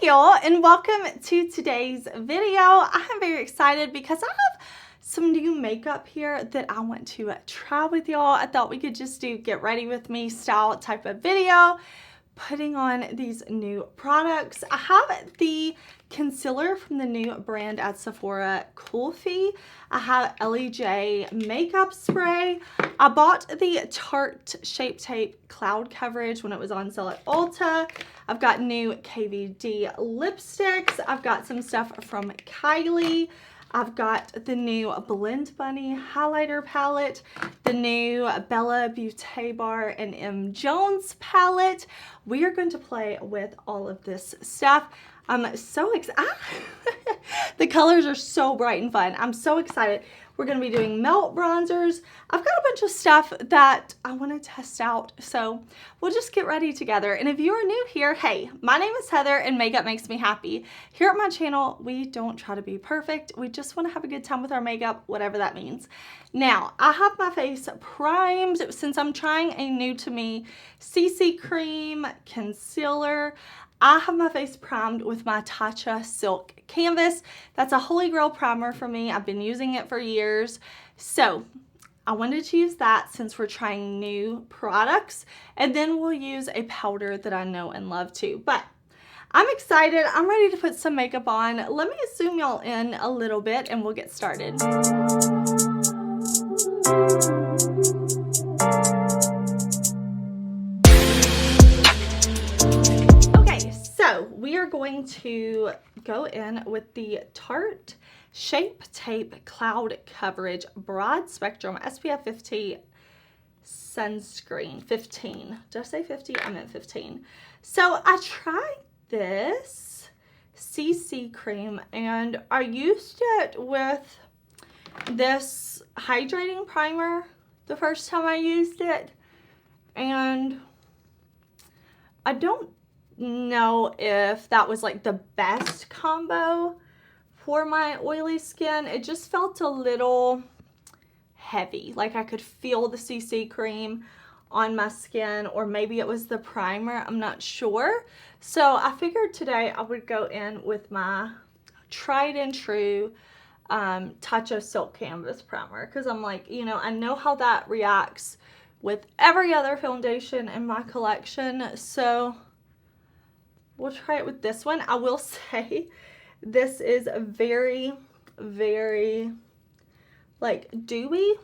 Hey y'all, and welcome to today's video. I am very excited because I have some new makeup here that I want to try with y'all. I thought we could just do get ready with me style type of video, putting on these new products. I have the concealer from the new brand at Sephora, KULFI. I have ELLIJ makeup spray. I bought the Tarte Shape Tape Cloud Coverage when it was on sale at Ulta. I've got new KVD lipsticks. I've got some stuff from KYLIE. I've got the new Blend Bunny highlighter palette, the new Bella Beauté Bar and M. Jones palette. We are going to play with all of this stuff. I'm so excited. The colors are so bright and fun. I'm so excited. We're going to be doing melt bronzers. I've got a bunch of stuff that I want to test out, so we'll just get ready together. And if you are new here, hey, my name is Heather and makeup makes me happy. Here at my channel, we don't try to be perfect. We just want to have a good time with our makeup, whatever that means. Now, I have my face primed since I'm trying a new to me CC cream concealer. I have my face primed with my TATCHA Silk Canvas. That's a holy grail primer for me. I've been using it for years. So I wanted to use that since we're trying new products. And then we'll use a powder that I know and love too. But I'm excited. I'm ready to put some makeup on. Let me zoom y'all in a little bit and we'll get started. So we are going to go in with the Tarte Shape Tape Cloud Coverage Broad Spectrum SPF 50 Sunscreen. 15. Did I say 50? I meant 15. So I tried this CC cream and I used it with this hydrating primer the first time I used it. And I don't know if that was like the best combo for my oily skin. It just felt a little heavy, like I could feel the CC cream on my skin, or maybe it was the primer, I'm not sure. So I figured today I would go in with my tried and true TATCHA Silk Canvas primer, because I'm like, you know, I know how that reacts with every other foundation in my collection, so we'll try it with this one. I will say this is very, very like dewy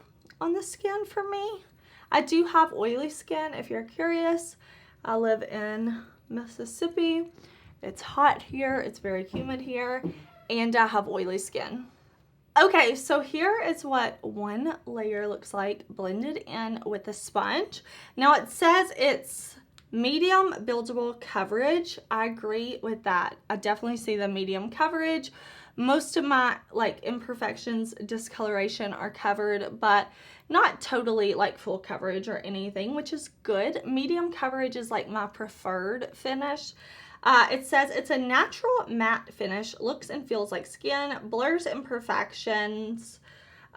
on the skin for me. I do have oily skin if you're curious. I live in Mississippi. It's hot here. It's very humid here. And I have oily skin. Okay, so here is what one layer looks like blended in with a sponge. Now it says it's medium buildable coverage. I agree with that. I definitely see the medium coverage. Most of my like imperfections, discoloration are covered, but not totally like full coverage or anything, which is good. Medium coverage is like my preferred finish. It says it's a natural matte finish, looks and feels like skin, blurs imperfections,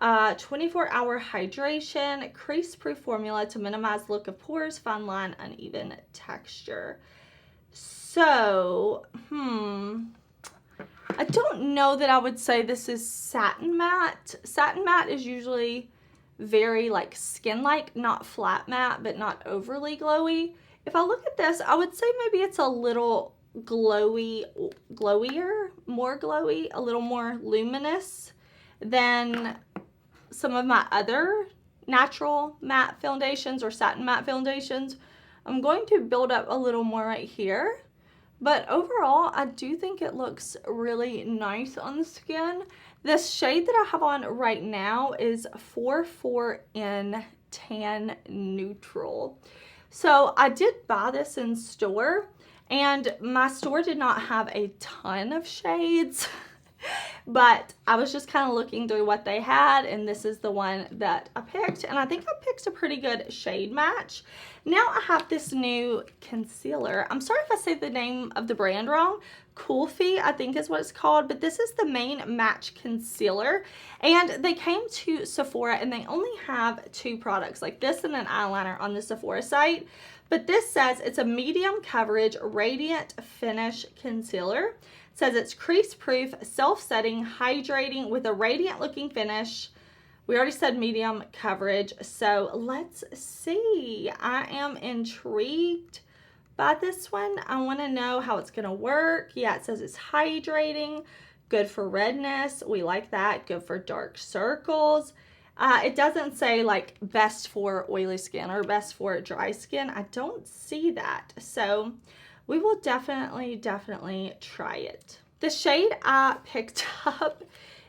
24-hour hydration, crease-proof formula to minimize look of pores, fine line, uneven texture. So, I don't know that I would say this is satin matte. Satin matte is usually very like skin-like, not flat matte, but not overly glowy. If I look at this, I would say maybe it's a little glowier, more glowy, a little more luminous than some of my other natural matte foundations or satin matte foundations. I'm going to build up a little more right here, but overall I do think it looks really nice on the skin. This shade that I have on right now is 44N Tan Neutral. So I did buy this in store and my store did not have a ton of shades. But I was just kind of looking through what they had, and this is the one that I picked, and I think I picked a pretty good shade match. Now I have this new concealer. I'm sorry if I say the name of the brand wrong. KULFI, I think is what it's called, but this is the main match concealer, and they came to Sephora and they only have 2 products, like this and an eyeliner on the Sephora site. But this says it's a medium coverage radiant finish concealer. It says it's crease proof, self-setting, hydrating with a radiant looking finish. We already said medium coverage, so let's see. I am intrigued by this one. I want to know how it's going to work. Yeah, it says it's hydrating, good for redness. We like that. Good for dark circles. It doesn't say like best for oily skin or best for dry skin. I don't see that. So we will definitely try it. The shade I picked up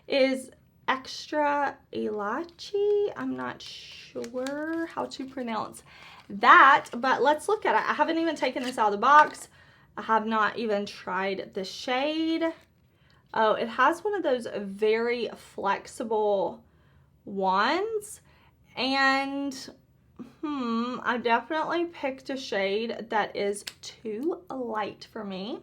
is Extra ELLIJ. I'm not sure how to pronounce that, but let's look at it. I haven't even taken this out of the box. I have not even tried the shade. Oh, it has one of those very flexible ones, and I definitely picked a shade that is too light for me.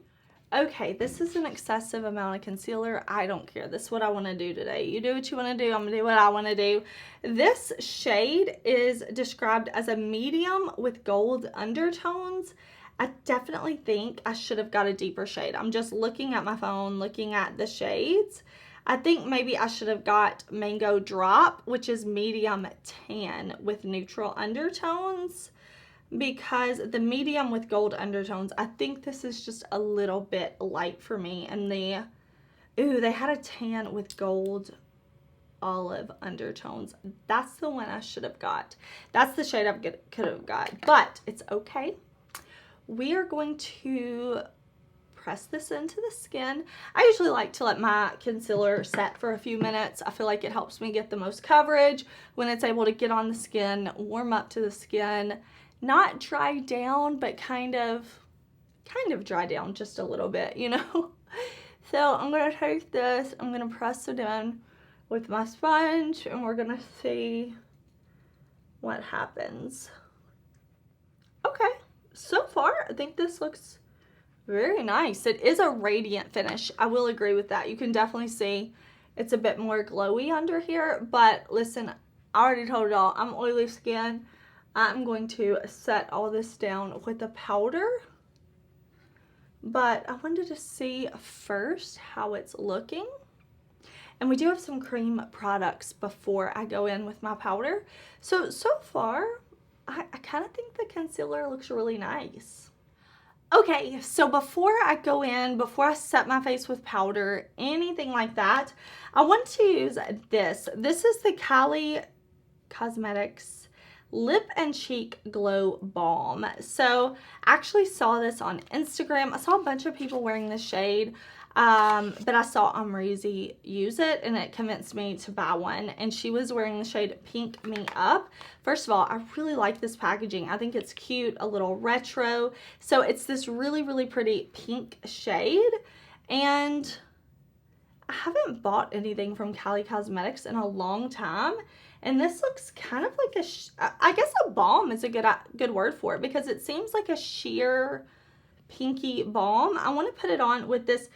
Okay, this is an excessive amount of concealer. I don't care. This is what I want to do today. You do what you want to do. I'm going to do what I want to do. This shade is described as a medium with gold undertones. I definitely think I should have got a deeper shade. I'm just looking at my phone, looking at the shades. I think maybe I should have got Mango Drop, which is medium tan with neutral undertones. Because the medium with gold undertones, I think this is just a little bit light for me. And they had a tan with gold olive undertones. That's the one I should have got. That's the shade I could have got, but it's okay. We are going to press this into the skin. I usually like to let my concealer set for a few minutes. I feel like it helps me get the most coverage when it's able to get on the skin, warm up to the skin. Not dry down, but kind of dry down just a little bit, you know? So I'm going to take this, I'm going to press it in with my sponge, and we're going to see what happens. Okay, so far I think this looks very nice. It is a radiant finish. I will agree with that. You can definitely see it's a bit more glowy under here, but listen, I already told y'all I'm oily skin. I'm going to set all this down with a powder, but I wanted to see first how it's looking. And we do have some cream products before I go in with my powder. So far, I kind of think the concealer looks really nice. Okay, so before I go in, before I set my face with powder, anything like that, I want to use this. This is the KYLIE Cosmetics Lip and Cheek Glow Balm. So I actually saw this on Instagram. I saw a bunch of people wearing this shade, but I saw Amrezy use it and it convinced me to buy one. And she was wearing the shade Pink Me Up. First of all, I really like this packaging. I think it's cute, a little retro. So it's this really pretty pink shade. And I haven't bought anything from KYLIE Cosmetics in a long time. And this looks kind of like I guess a balm is a good word for it, because it seems like a sheer pinky balm. I want to put it on with this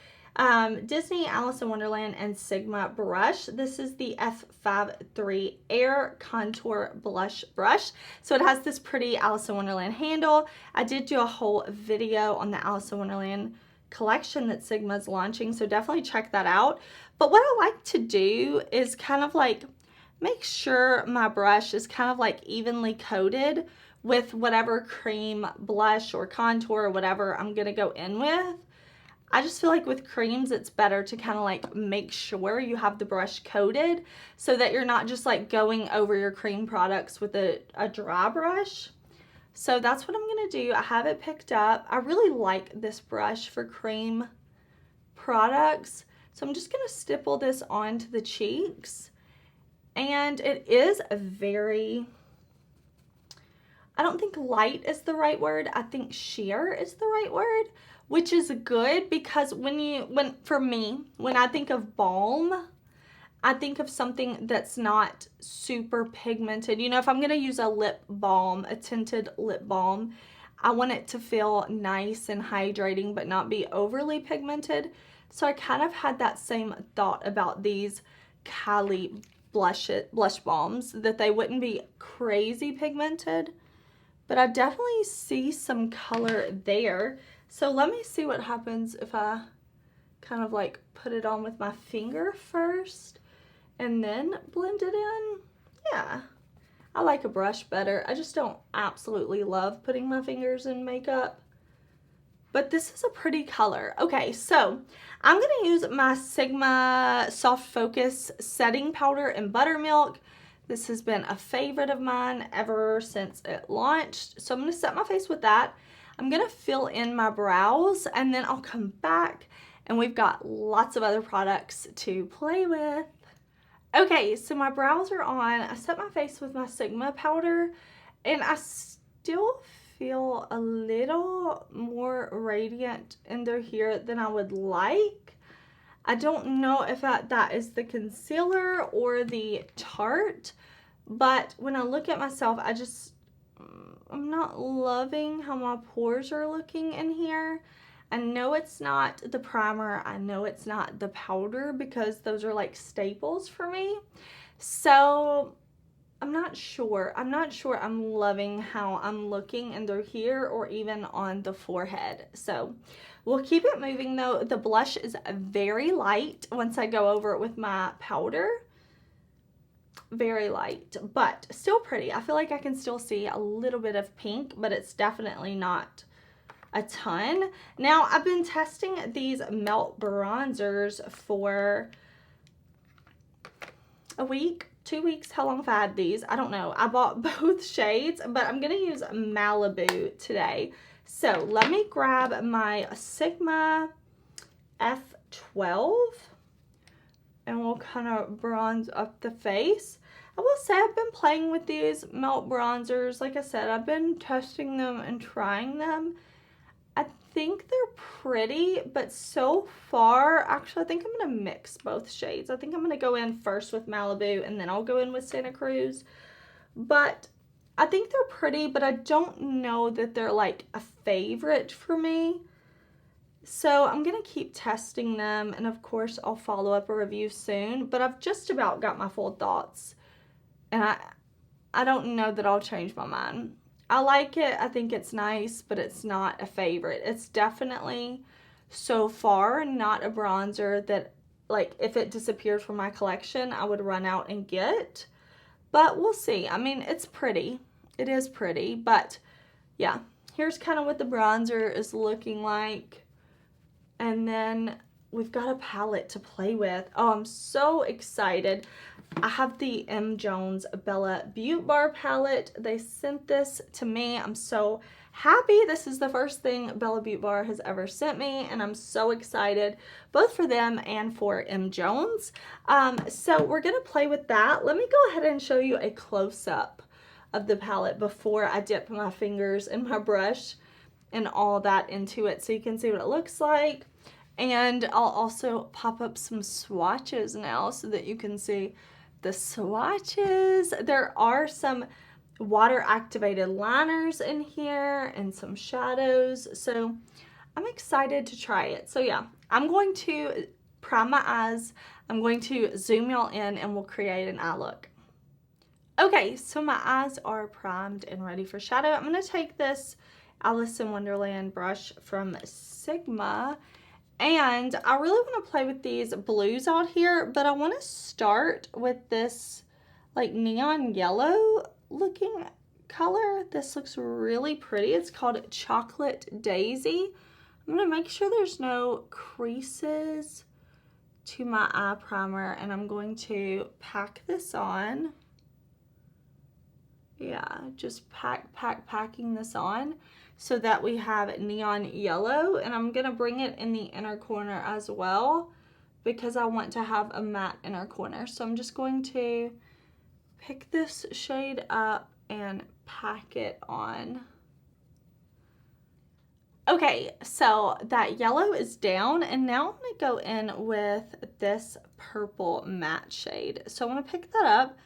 Disney Alice in Wonderland and Sigma brush. This is the F53 Air Contour Blush Brush. So it has this pretty Alice in Wonderland handle. I did do a whole video on the Alice in Wonderland collection that Sigma's launching, so definitely check that out. But what I like to do is kind of like make sure my brush is kind of like evenly coated with whatever cream, blush, or contour or whatever I'm gonna go in with. I just feel like with creams, it's better to kind of like make sure you have the brush coated so that you're not just like going over your cream products with a dry brush. So that's what I'm gonna do. I have it picked up. I really like this brush for cream products. So I'm just gonna stipple this onto the cheeks. And it is a very, I don't think light is the right word. I think sheer is the right word, which is good because for me, when I think of balm, I think of something that's not super pigmented. You know, if I'm going to use a lip balm, a tinted lip balm, I want it to feel nice and hydrating, but not be overly pigmented. So I kind of had that same thought about these KYLIE blush balms, that they wouldn't be crazy pigmented, but I definitely see some color there. So let me see what happens if I kind of like put it on with my finger first and then blend it in. Yeah, I like a brush better. I just don't absolutely love putting my fingers in makeup. But this is a pretty color. Okay, so I'm going to use my Sigma Soft Focus Setting Powder in Buttermilk. This has been a favorite of mine ever since it launched. So I'm going to set my face with that. I'm going to fill in my brows, and then I'll come back, and we've got lots of other products to play with. Okay, so my brows are on. I set my face with my Sigma powder, and I still feel a little more radiant under here than I would like. I don't know if that is the concealer or the Tarte, but when I look at myself, I'm not loving how my pores are looking in here. I know it's not the primer, I know it's not the powder, because those are like staples for me. So I'm not sure I'm loving how I'm looking under here or even on the forehead. So we'll keep it moving though. The blush is very light once I go over it with my powder. Very light, but still pretty. I feel like I can still see a little bit of pink, but it's definitely not a ton. Now, I've been testing these Melt bronzers for a week, 2 weeks, how long have I had these? I don't know. I bought both shades, but I'm going to use Malibu today. So let me grab my Sigma F12 and we'll kind of bronze up the face. I will say I've been playing with these Melt bronzers. Like I said, I've been testing them and trying them. I think they're pretty, but so far, actually, I think I'm going to mix both shades. I think I'm going to go in first with Malibu, and then I'll go in with Santa Cruz. But I think they're pretty, but I don't know that they're like a favorite for me. So I'm going to keep testing them, and of course, I'll follow up a review soon. But I've just about got my full thoughts, and I don't know that I'll change my mind. I like it. I think it's nice, but it's not a favorite. It's definitely, so far, not a bronzer that, like, if it disappeared from my collection, I would run out and get. But we'll see. I mean, it's pretty. It is pretty. But, yeah. Here's kind of what the bronzer is looking like. And then we've got a palette to play with. Oh, I'm so excited. I have the M. Jones Bella Beauty Bar palette. They sent this to me. I'm so happy. This is the first thing Bella Beauty Bar has ever sent me, and I'm so excited both for them and for M. Jones. So we're going to play with that. Let me go ahead and show you a close-up of the palette before I dip my fingers in my brush and all that into it so you can see what it looks like. And I'll also pop up some swatches now so that you can see the swatches. There are some water activated liners in here and some shadows. So I'm excited to try it. So yeah, I'm going to prime my eyes. I'm going to zoom y'all in and we'll create an eye look. Okay, so my eyes are primed and ready for shadow. I'm going to take this Alice in Wonderland brush from Sigma, and I really want to play with these blues out here, but I want to start with this like neon yellow looking color. This looks really pretty. It's called Chocolate Daisy. I'm going to make sure there's no creases to my eye primer, and I'm going to this on. Yeah, just packing this on so that we have neon yellow, and I'm going to bring it in the inner corner as well because I want to have a matte inner corner. So I'm just going to pick this shade up and pack it on. Okay, so that yellow is down, and now I'm going to go in with this purple matte shade. So I want to pick that up.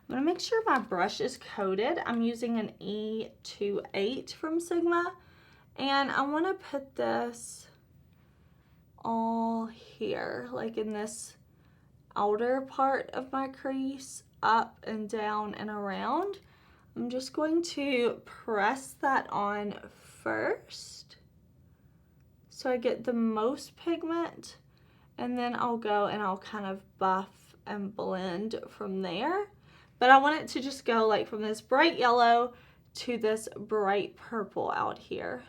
I'm going to make sure my brush is coated. I'm using an E28 from Sigma, and I want to put this all here, like in this outer part of my crease, up and down and around. I'm just going to press that on first so I get the most pigment, and then I'll go and I'll kind of buff and blend from there. But I want it to just go like from this bright yellow to this bright purple out here.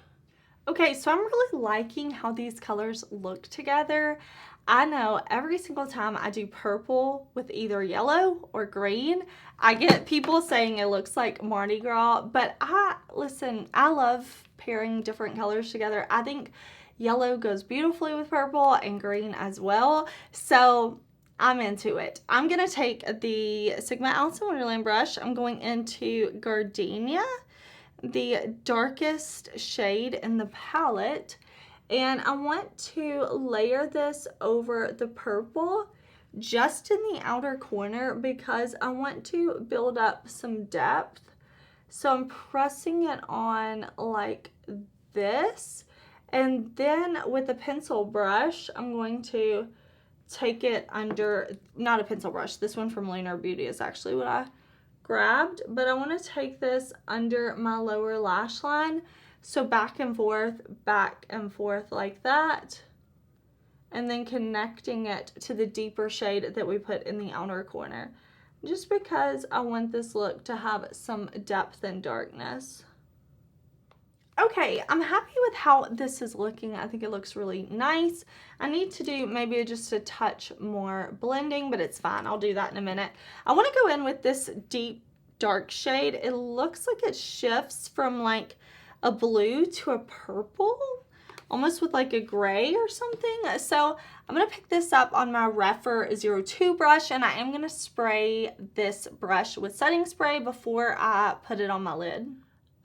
Okay, so I'm really liking how these colors look together. I know every single time I do purple with either yellow or green, I get people saying it looks like Mardi Gras, but listen, I love pairing different colors together. I think yellow goes beautifully with purple and green as well, so I'm into it. I'm gonna take the Sigma Alice in Wonderland brush. I'm going into Gardenia, the darkest shade in the palette, and I want to layer this over the purple just in the outer corner because I want to build up some depth. So I'm pressing it on like this, and then with a pencil brush I'm going to take it under, not a pencil brush, this one from Lunar Beauty is actually what I grabbed, but I want to take this under my lower lash line, so back and forth like that, and then connecting it to the deeper shade that we put in the outer corner, just because I want this look to have some depth and darkness. Okay, I'm happy with how this is looking. I think it looks really nice. I need to do maybe just a touch more blending, but it's fine. I'll do that in a minute. I want to go in with this deep dark shade. It looks like it shifts from like a blue to a purple, almost with like a gray or something. So I'm going to pick this up on my Rephr 02 brush, and I am going to spray this brush with setting spray before I put it on my lid.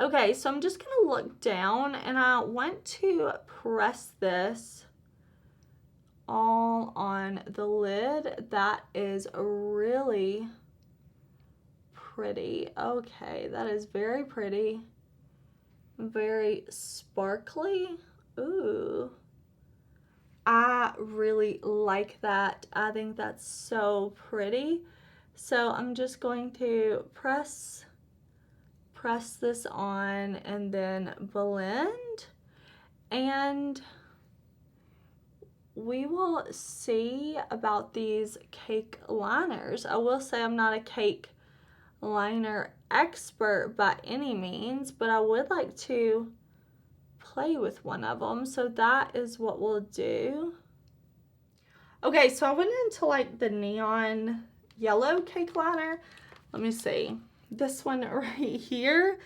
Okay, so I'm just gonna look down, and I want to press this all on the lid. That is really pretty. Okay, that is very pretty. Very sparkly. Ooh. I really like that. I think that's so pretty. So I'm just going to press this on and then blend, and we will see about these cake liners. I will say I'm not a cake liner expert by any means, but I would like to play with one of them, so that is what we'll do. Okay, so I went into like the neon yellow cake liner. Let me see. This one right here,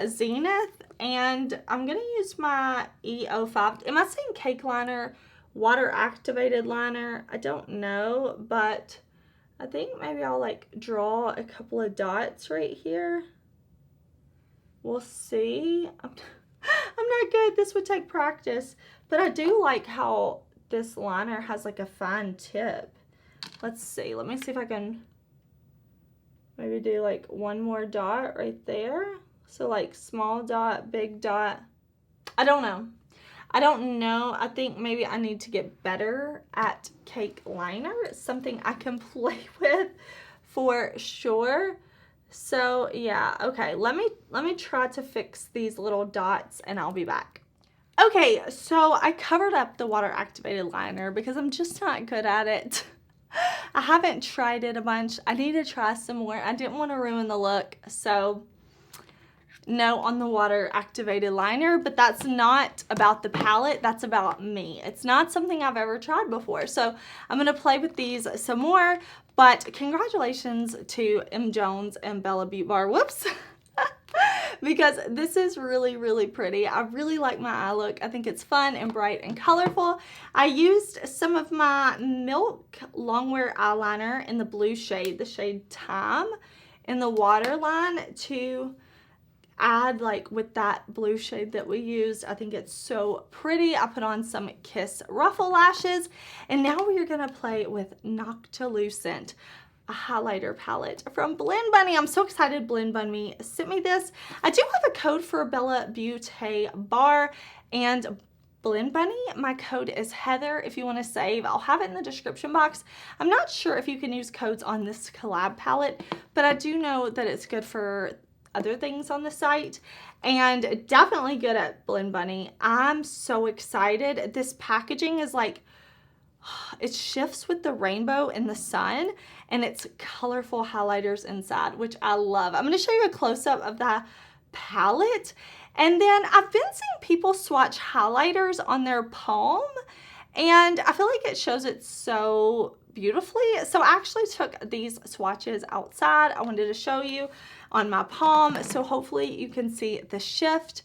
Zenith, and I'm gonna use my E05. Am I saying cake liner, water activated liner? I don't know, but I think maybe I'll like draw a couple of dots right here. We'll see. I'm not good. This would take practice, but I do like how this liner has like a fine tip. Let's see. Let me see if I can maybe do like one more dot right there. So like small dot, big dot. I don't know. I think maybe I need to get better at cake liner. It's something I can play with for sure. So yeah, okay, let me try to fix these little dots and I'll be back. Okay, so I covered up the water activated liner because I'm just not good at it. I haven't tried it a bunch. I need to try some more. I didn't want to ruin the look, so no on the water activated liner, but that's not about the palette, that's about me. It's not something I've ever tried before, so I'm gonna play with these some more. But congratulations to M. Jones and Bella Beauty Bar, whoops, because this is really, really pretty. I really like my eye look. I think it's fun and bright and colorful. I used some of my Milk Longwear eyeliner in the blue shade, the shade Time, in the waterline to add like with that blue shade that we used. I think it's so pretty. I put on some Kiss Ruffle lashes, and now we are gonna play with Noctilucent, a highlighter palette from Blend Bunny. I'm so excited Blend Bunny sent me this. I do have a code for Bella Beauty Bar and Blend Bunny. My code is Heather if you want to save. I'll have it in the description box. I'm not sure if you can use codes on this collab palette, but I do know that it's good for other things on the site, and definitely good at Blend Bunny. I'm so excited. This packaging is like, it shifts with the rainbow and the sun, and it's colorful highlighters inside, which I love. I'm going to show you a close-up of the palette. And then I've been seeing people swatch highlighters on their palm, and I feel like it shows it so beautifully. So I actually took these swatches outside. I wanted to show you on my palm, so hopefully you can see the shift.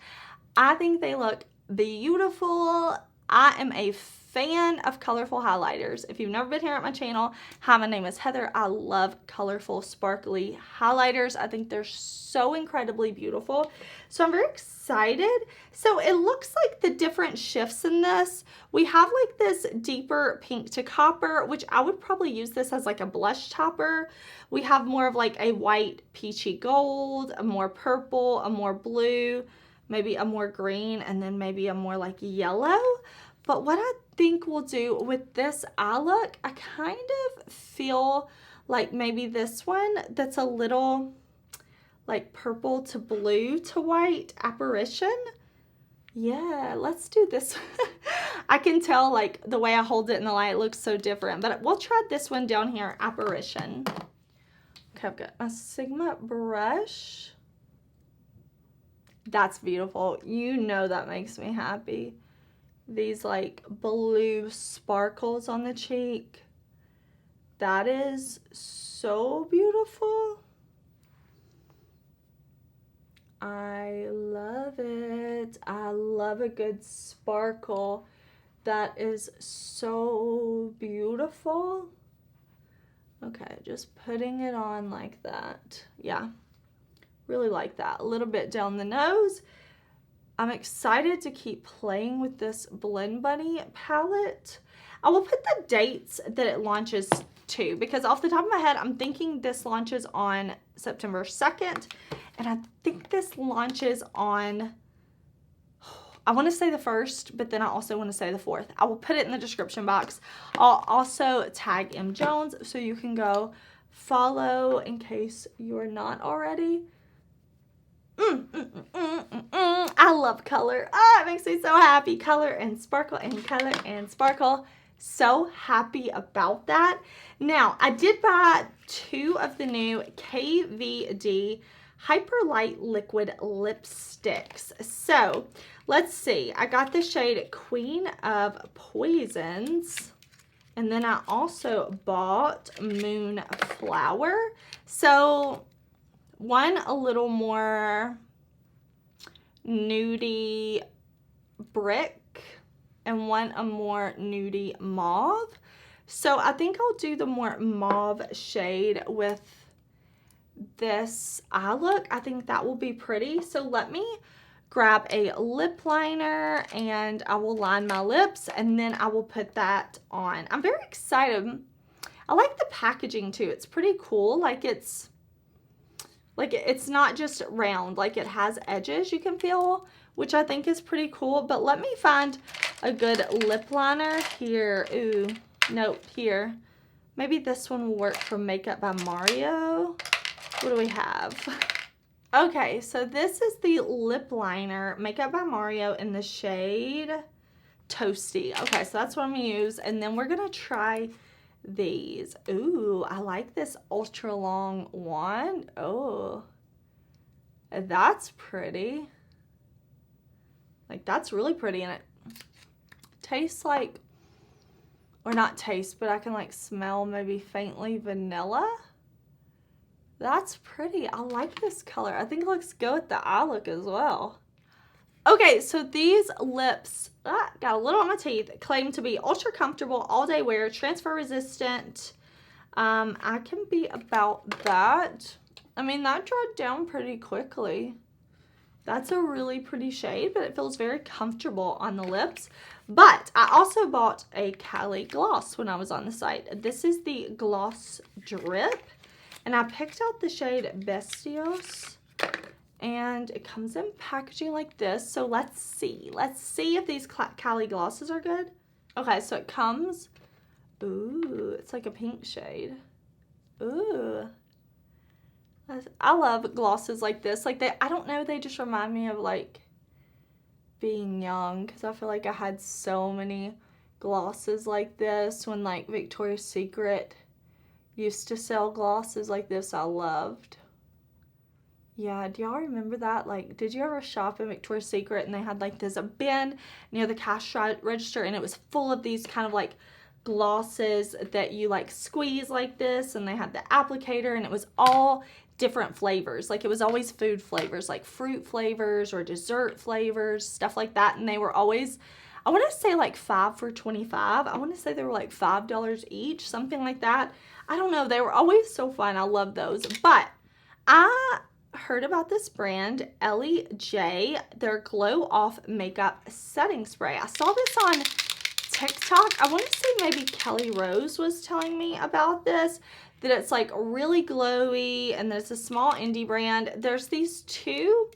I think they look beautiful. I am a fan of colorful highlighters. If you've never been here at my channel, hi, my name is Heather. I love colorful, sparkly highlighters. I think they're so incredibly beautiful. So I'm very excited. So it looks like the different shifts in this, we have like this deeper pink to copper, which I would probably use this as like a blush topper. We have more of like a white peachy gold, a more purple, a more blue, maybe a more green, and then maybe a more like yellow. But what I think we'll do with this eye look, I kind of feel like maybe this one that's a little like purple to blue to white apparition. Yeah, let's do this. I can tell like the way I hold it in the light looks so different, but we'll try this one down here, apparition. Okay, I've got a Sigma brush. That's beautiful. You know that makes me happy. These like blue sparkles on the cheek. That is so beautiful. I love it. I love a good sparkle. That is so beautiful. Okay, just putting it on like that. Yeah, really like that. A little bit down the nose. I'm excited to keep playing with this Blend Bunny palette. I will put the dates that it launches to, because off the top of my head, I'm thinking this launches on September 2nd, and I think this launches on, I want to say the 1st, but then I also want to say the 4th. I will put it in the description box. I'll also tag M. Jones so you can go follow in case you're not already. I love color. Oh, it makes me so happy. Color and sparkle and color and sparkle. So happy about that. Now, I did buy 2 of the new KVD Hyper Light Liquid Lipsticks. So, let's see. I got the shade Queen of Poisons. And then I also bought Moonflower. So, one a little more nudie brick and one a more nudie mauve. So I think I'll do the more mauve shade with this eye look. I think that will be pretty. So let me grab a lip liner and I will line my lips and then I will put that on. I'm very excited. I like the packaging too. It's pretty cool. Like it's not just round, like it has edges you can feel, which I think is pretty cool. But let me find a good lip liner here. Ooh, nope, here. Maybe this one will work from Makeup by Mario. What do we have? Okay, so this is the lip liner, Makeup by Mario in the shade Toasty. Okay, so that's what I'm gonna use. And then we're gonna try these. Ooh, I like this ultra long one. Oh, that's pretty. Like, that's really pretty, and it tastes like, or not taste, but I can like smell maybe faintly vanilla. That's pretty. I like this color. I think it looks good with the eye look as well. Okay, so these lips, got a little on my teeth, claim to be ultra comfortable, all day wear, transfer resistant. I can be about that. I mean, that dried down pretty quickly. That's a really pretty shade, but it feels very comfortable on the lips. But I also bought a KYLIE gloss when I was on the site. This is the Gloss Drip, and I picked out the shade Bestios. And it comes in packaging like this. So let's see. Let's see if these KYLIE glosses are good. Okay, so it comes. Ooh, it's like a pink shade. Ooh. I love glosses like this. Like I don't know, they just remind me of like being young, because I feel like I had so many glosses like this when like Victoria's Secret used to sell glosses like this. I loved. Yeah, do y'all remember that? Like, did you ever shop in Victoria's Secret and they had like this bin near the cash register, and it was full of these kind of like glosses that you like squeeze like this, and they had the applicator, and it was all different flavors. Like, it was always food flavors, like fruit flavors or dessert flavors, stuff like that. And they were always, I want to say like 5 for $25. I want to say they were like $5 each, something like that. I don't know. They were always so fun. I love those. But I heard about this brand, ELLIJ, their Glow Off Makeup Setting Spray. I saw this on TikTok. I want to say maybe Kelly Rose was telling me about this, that it's like really glowy, and there's a small indie brand. There's these two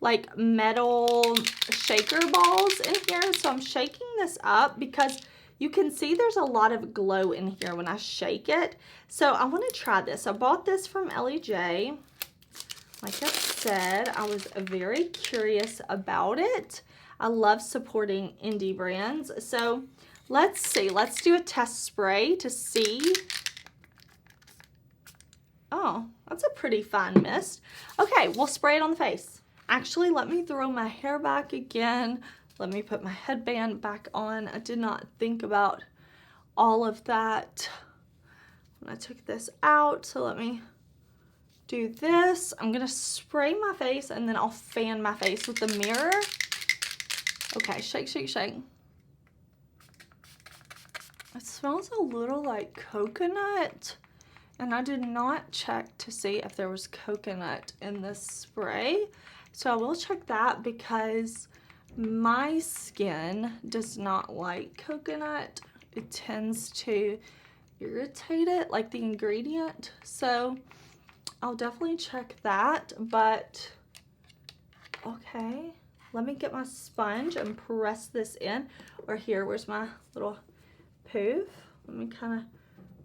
like metal shaker balls in here, so I'm shaking this up because you can see there's a lot of glow in here when I shake it. So I want to try this. I bought this from ELLIJ. Like I said, I was very curious about it. I love supporting indie brands. So let's see. Let's do a test spray to see. Oh, that's a pretty fine mist. Okay, we'll spray it on the face. Actually, let me throw my hair back again. Let me put my headband back on. I did not think about all of that when I took this out. So let me do this. I'm gonna spray my face, and then I'll fan my face with the mirror. Okay, shake, shake, shake. It smells a little like coconut, and I did not check to see if there was coconut in this spray. So I will check that, because my skin does not like coconut. It tends to irritate it, like the ingredient. So I'll definitely check that. But okay, let me get my sponge and press this in. Or here, where's my little poof? Let me kind of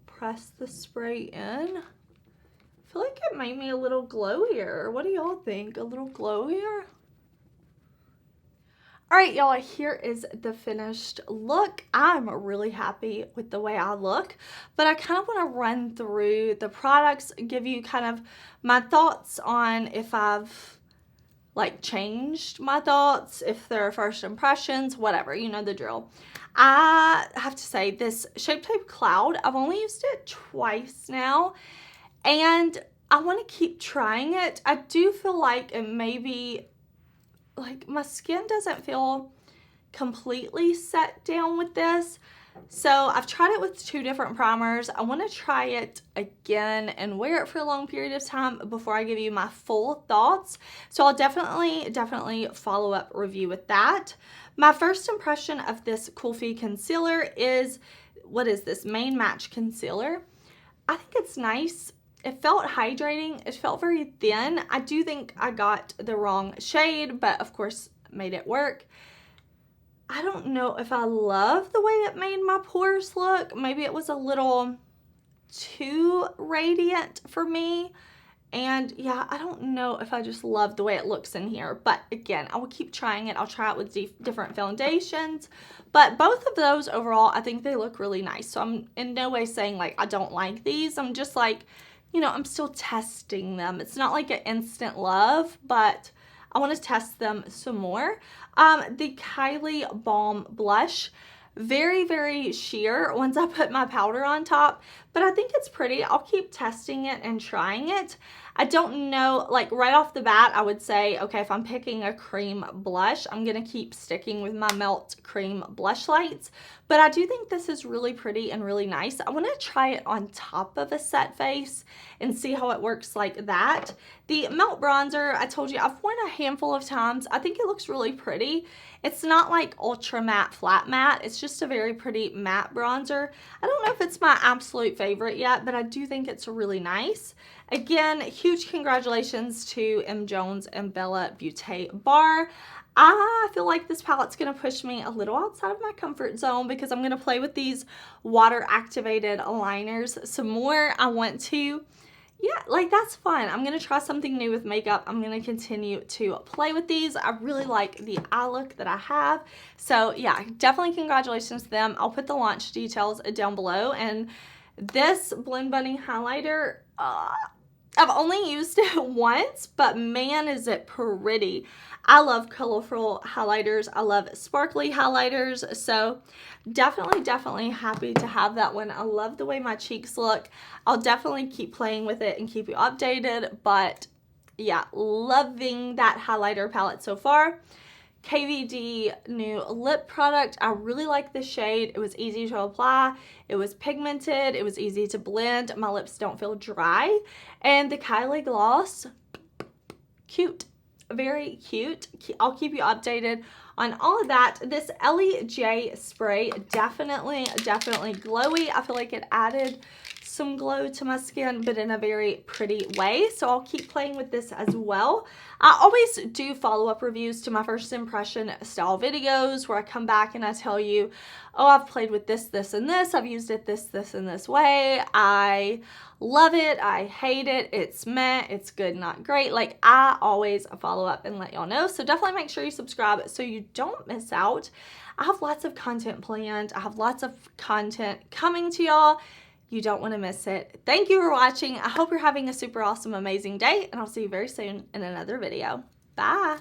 press the spray in. I feel like it made me a little glowier. What do y'all think? A little glowier? All right, y'all, here is the finished look. I'm really happy with the way I look, but I kind of want to run through the products, give you kind of my thoughts on if I've like changed my thoughts, if they're first impressions, whatever, you know the drill. I have to say, this Shape Tape Cloud, I've only used it twice now, and I want to keep trying it. I do feel like it may be, like, my skin doesn't feel completely set down with this. So I've tried it with 2 different primers. I want to try it again and wear it for a long period of time before I give you my full thoughts. So I'll definitely follow up review with that. My first impression of this KULFI concealer is, what is this? Main Match Concealer. I think it's nice. It felt hydrating. It felt very thin. I do think I got the wrong shade, but of course made it work. I don't know if I love the way it made my pores look. Maybe it was a little too radiant for me. And yeah, I don't know if I just love the way it looks in here. But again, I will keep trying it. I'll try it with different foundations. But both of those overall, I think they look really nice. So I'm in no way saying like I don't like these. I'm just like, you know, I'm still testing them. It's not like an instant love, but I want to test them some more. The KYLIE Balm Blush, very, very sheer once I put my powder on top, but I think it's pretty. I'll keep testing it and trying it. I don't know, like right off the bat, I would say, okay, if I'm picking a cream blush, I'm going to keep sticking with my Melt Cream Blush Lights, but I do think this is really pretty and really nice. I want to try it on top of a set face and see how it works like that. The Melt Bronzer, I told you, I've worn a handful of times. I think it looks really pretty. It's not like ultra matte, flat matte. It's just a very pretty matte bronzer. I don't know if it's my absolute favorite yet, but I do think it's really nice. Again, huge congratulations to M. Jones and Bella Beauté Bar. I feel like this palette's going to push me a little outside of my comfort zone because I'm going to play with these water activated aligners some more. I want to yeah, like that's fun. I'm gonna try something new with makeup. I'm gonna continue to play with these. I really like the eye look that I have. So yeah, definitely congratulations to them. I'll put the launch details down below. And this Blend Bunny highlighter, I've only used it once, but man, is it pretty. I love colorful highlighters. I love sparkly highlighters. So definitely happy to have that one. I love the way my cheeks look. I'll definitely keep playing with it and keep you updated. But yeah, loving that highlighter palette so far. KVD new lip product. I really like the shade. It was easy to apply. It was pigmented. It was easy to blend. My lips don't feel dry. And the KYLIE gloss, cute. Very cute. I'll keep you updated on all of that. This ELLIJ spray, definitely glowy. I feel like it added some glow to my skin, but in a very pretty way. So I'll keep playing with this as well. I always do follow-up reviews to my first impression style videos where I come back and I tell you, oh, I've played with this, this, and this. I've used it this, and this way. I love it. I hate it. It's meh. It's good, not great. Like, I always follow up and let y'all know. So definitely make sure you subscribe so you don't miss out. I have lots of content planned. I have lots of content coming to y'all. You don't want to miss it. Thank you for watching. I hope you're having a super awesome, amazing day, and I'll see you very soon in another video. Bye.